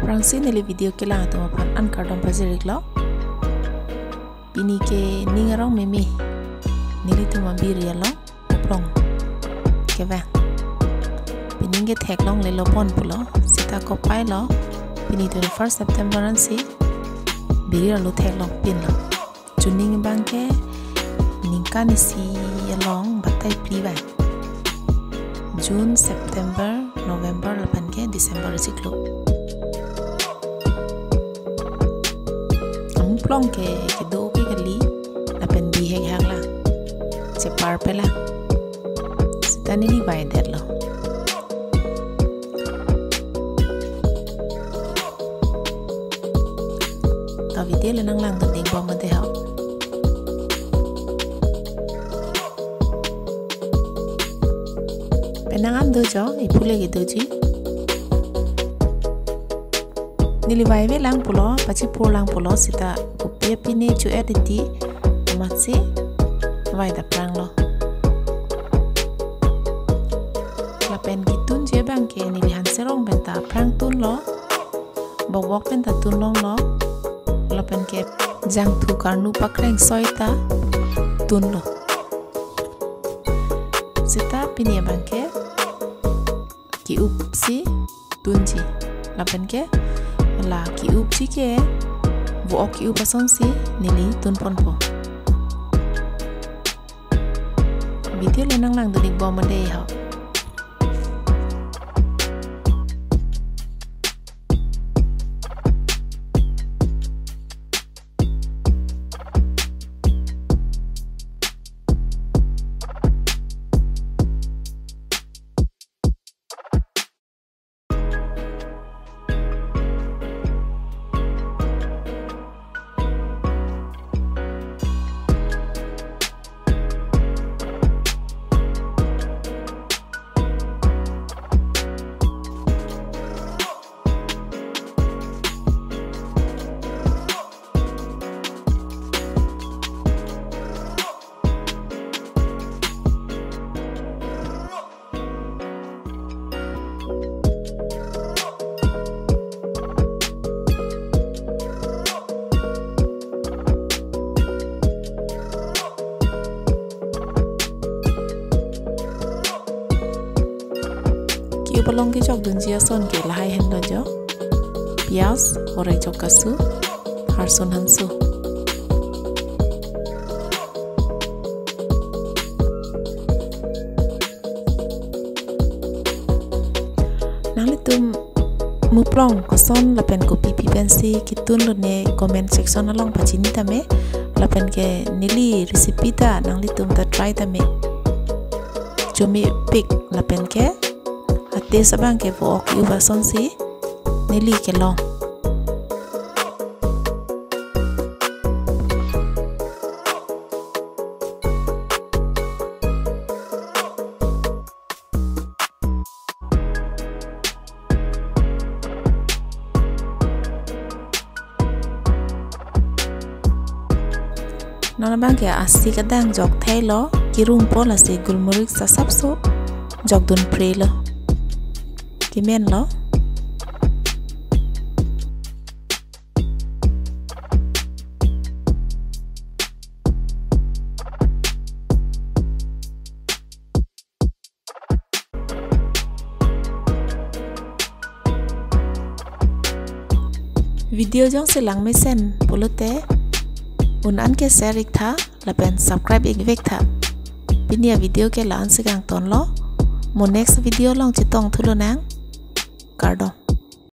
Prangsi nili video ke lang tu mapan an kardom pazirik lo. Bini ke ningarong mimi nili tu mambiri lo uprong ke vang. Bini ke thek long le lo pon pulo sita ko pai lo. Bini 21 September an si biri lo thek long pin lo. Juning bang ke ningkan si long batai priva. June, September, November lapan ke December siklo. Plong ke do ke kali lapan di hek hak la separ pela tani ni bai det lo ta video le nang lang tu ding bom de ha penangan do jo ipule ke do ji nili vai ve lang pulo pachi por lang pulo sita upe pine chu editi matsi vai da prang lo la pen kitun je bang ke nili han serong benta prang tun lo bawok benta tun long lo la pen ke jang thu karnu pakreng soita tun lo sita pine bang ke ki up si tun ji la pen ke la ki up chi ke wo ki up ason si nili tun pon po video le nang lang do dik bom de ha Palong ke chok dunjia son ke lahai hen lo jo pias orai chok kasu harson hansu nang litum muprong ko son lapen ko pipi pensi kitun lo ne comment section along pachini tame lapen ke nili recipe ta nang litum ta try tame chomi pick lapen ke ate sabang ke wo ki ubason si nili ke long nana bang ke asi kadang jok thai lo kirung pola se gulmurik sa sapso jok dun pre lo kimen lo video jong se lang me sen polote un an ke share ik tha lapen subscribe ik vek tha pinia video ke lan se gang ton lo mo next video long chitong thulo nang Cardo.